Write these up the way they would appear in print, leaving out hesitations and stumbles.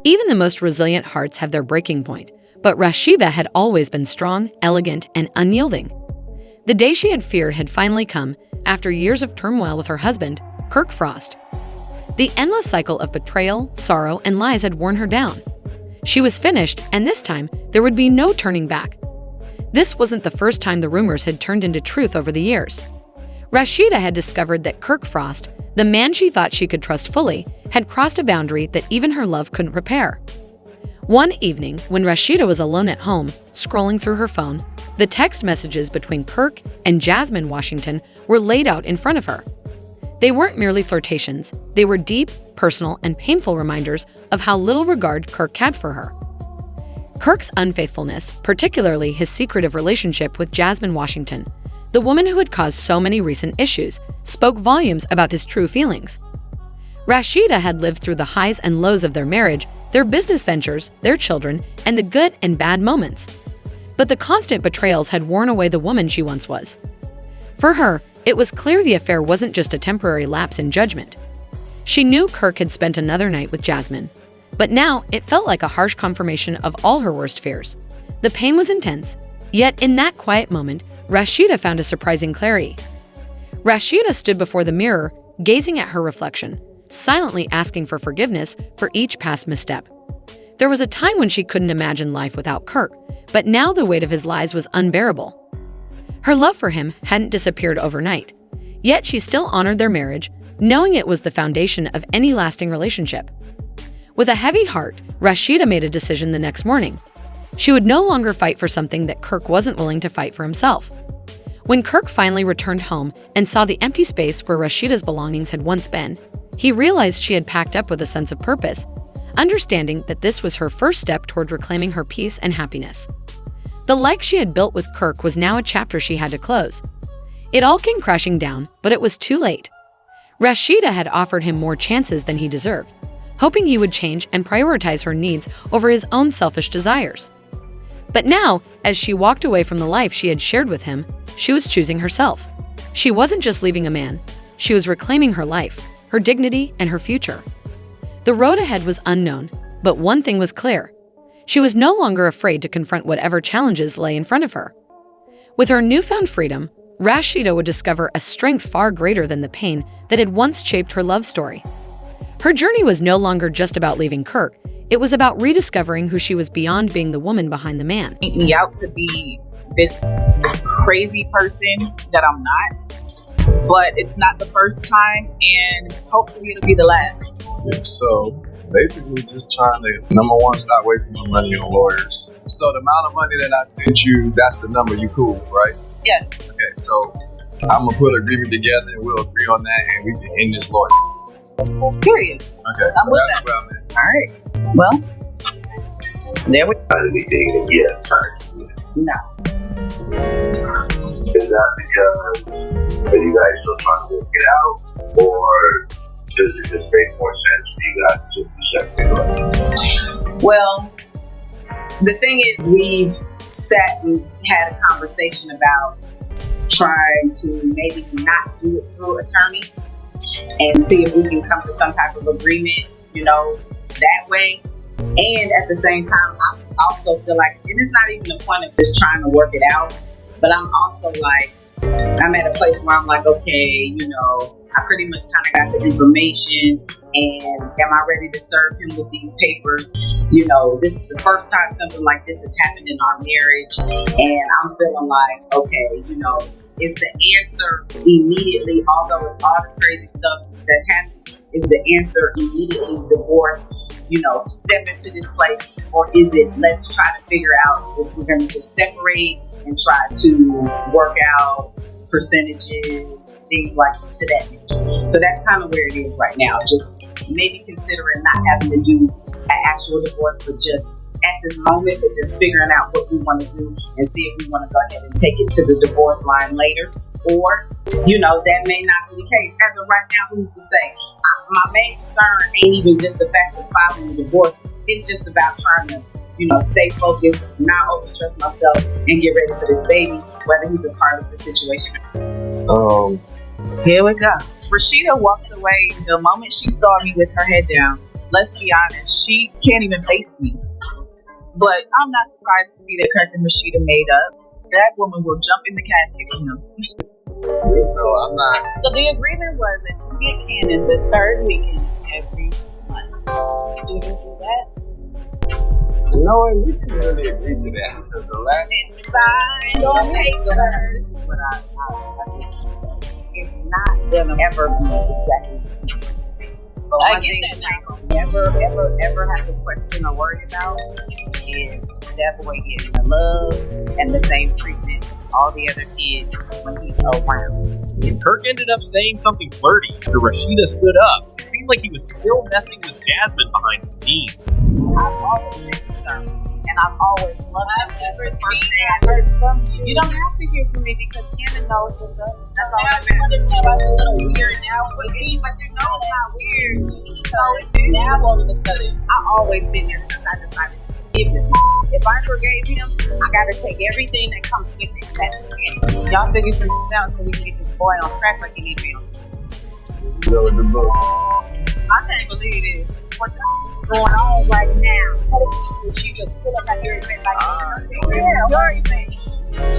Even the most resilient hearts have their breaking point, but Rasheeda had always been strong, elegant, and unyielding. The day she had feared had finally come, after years of turmoil with her husband, Kirk Frost. The endless cycle of betrayal, sorrow, and lies had worn her down. She was finished, and this time, there would be no turning back. This wasn't the first time the rumors had turned into truth over the years. Rasheeda had discovered that Kirk Frost, the man she thought she could trust fully, had crossed a boundary that even her love couldn't repair. One evening, when Rasheeda was alone at home, scrolling through her phone, the text messages between Kirk and Jasmine Washington were laid out in front of her. They weren't merely flirtations, they were deep, personal, and painful reminders of how little regard Kirk had for her. Kirk's unfaithfulness, particularly his secretive relationship with Jasmine Washington, the woman who had caused so many recent issues, spoke volumes about his true feelings. Rasheeda had lived through the highs and lows of their marriage, their business ventures, their children, and the good and bad moments. But the constant betrayals had worn away the woman she once was. For her, it was clear the affair wasn't just a temporary lapse in judgment. She knew Kirk had spent another night with Jasmine, but now it felt like a harsh confirmation of all her worst fears. The pain was intense, yet in that quiet moment, Rasheeda found a surprising clarity. Rasheeda stood before the mirror, gazing at her reflection, silently asking for forgiveness for each past misstep. There was a time when she couldn't imagine life without Kirk, but now the weight of his lies was unbearable. Her love for him hadn't disappeared overnight, yet she still honored their marriage, knowing it was the foundation of any lasting relationship. With a heavy heart, Rasheeda made a decision the next morning. She would no longer fight for something that Kirk wasn't willing to fight for himself. When Kirk finally returned home and saw the empty space where Rasheeda's belongings had once been, he realized she had packed up with a sense of purpose, understanding that this was her first step toward reclaiming her peace and happiness. The life she had built with Kirk was now a chapter she had to close. It all came crashing down, but it was too late. Rasheeda had offered him more chances than he deserved, hoping he would change and prioritize her needs over his own selfish desires. But now, as she walked away from the life she had shared with him, she was choosing herself. She wasn't just leaving a man, she was reclaiming her life, her dignity, and her future. The road ahead was unknown, but one thing was clear. She was no longer afraid to confront whatever challenges lay in front of her. With her newfound freedom, Rasheeda would discover a strength far greater than the pain that had once shaped her love story. Her journey was no longer just about leaving Kirk, it was about rediscovering who she was beyond being the woman behind the man. Make me out to be this crazy person that I'm not, but it's not the first time, and hopefully it'll be the last. Yeah, so basically just trying to, number one, stop wasting my money on lawyers. So the amount of money that I sent you, that's the number you cool, right? Yes. Okay, so I'm gonna put an agreement together and we'll agree on that and we can end this lawyer. Period. Okay, I'm so with that's that. where I'm at. All right. Well, there we go. Anything to get No. Is that because are you guys still trying to work it out, or does it just make more sense for you guys to just to shut things up? Well, the thing is, we've sat and had a conversation about trying to maybe not do it through attorneys and see if we can come to some type of agreement, that way. And at the same time, I also feel like, and it's not even the point of just trying to work it out, but I'm also like, I'm at a place where I'm like, okay, I pretty much kind of got the information, and am I ready to serve him with these papers? This is the first time something like this has happened in our marriage, and I'm feeling like, okay, is the answer immediately, although it's all the crazy stuff that's happening, is the answer immediately divorce, step into this place, or is it let's try to figure out if we're going to just separate and try to work out percentages, things like to that nature. So that's kind of where it is right now. Just maybe considering not having to do an actual divorce, but just at this moment, but just figuring out what we want to do and see if we want to go ahead and take it to the divorce line later. Or, that may not be the case. As of right now, who's to say? My main concern ain't even just the fact of filing the divorce. It's just about trying to, stay focused, not overstress myself, and get ready for this baby, whether he's a part of the situation. Um, Here we go. Rasheeda walked away the moment she saw me with her head down. let's be honest, she can't even face me. But I'm not surprised to see that Kirk and Rasheeda made up. That woman will jump in the casket for him. No, I'm not. So the agreement was that she get Cannon the third weekend every month. Do you do that? No, we didn't really agree to that because the last. It's signed on paper. But I it's not gonna ever be exactly. But I get that now. Never have to question or worry about is that boy getting the love and the same treatment as all the other kids when he's around. And Kirk ended up saying something flirty after Rasheeda stood up. It seemed like he was still messing with Jasmine behind the scenes. I've always been concerned, and I've always loved him. I've never seen that. I heard from you. You don't have to hear from me because Cannon knows what's up. That's all that matters. Now I'm a little weird now, but you know it's not weird. So now all of a sudden, I've always been there since I decided to forgive him. If I forgave him, I gotta take everything that comes with it. That's it. Y'all figure some out so we can get this boy on track like he needs to be on. Go with the book. I can't believe this. What's going on right now? She just pull up at your event like, your event.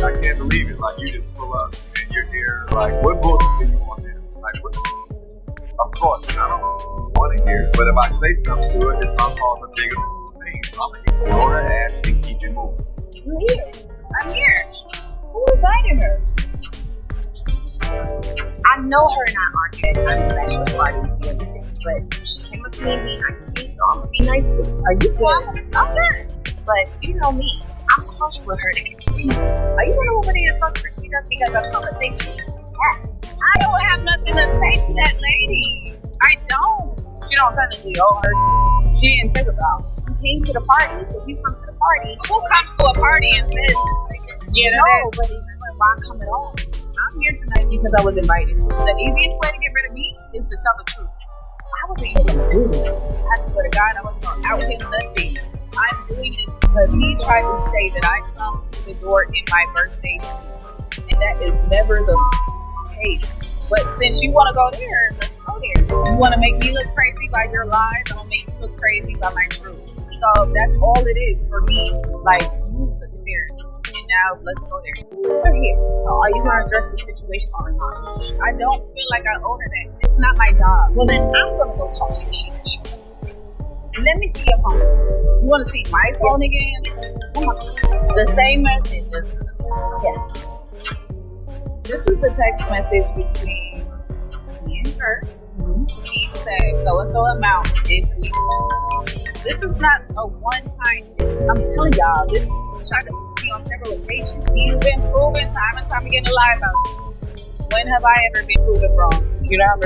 I can't believe it. Like, you just pull up and you're here. Like, what book do you want there? Like, what is this? Of course, I don't want to hear it. But if I say something to it, it's not called a bigger scene. So I'm going to ignore her ass and keep it moving. I'm here. I'm here. Who invited her? I know her and I argued at times bachelor party the other day, but she came up to me and be nice to me, so I'm gonna be nice to her. Are you good? I'm good. But you know me, I'm close with her to get the tea. Are you gonna over there to talk to Rasheeda because of conversation? I don't have nothing to say to that lady. I don't. She don't technically owe her. She didn't think about it. You came to the party, so you come to the party. Who comes to a party and says, you know, but why come at all? I'm here tonight because I was invited. The easiest way to get rid of me is to tell the truth. I wasn't even gonna do this. I swear to God, I wasn't gonna out him nothing. I'm doing this because he tried to say that I come to the door in my birthday, and that is never the case. But since you want to go there, let's go there. You want to make me look crazy by your lies, I'm gonna make you look crazy by my truth. So that's all it is for me. Like, you took it there. And now let's go there. We're here. So are you gonna address the situation or not? I don't feel like I owe her that. It's not my job. Well then I'm gonna go talk to you. Let me see your phone. You wanna see my phone again? The same message. Yeah. This is the text message between me and her. He said so-and-so amount this week. This is not a one-time thing. I'm telling y'all, this is trying to on several occasions. He's been proven time and time again to lie about it. When have I ever been proven wrong? You know, I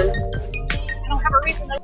don't have a reason to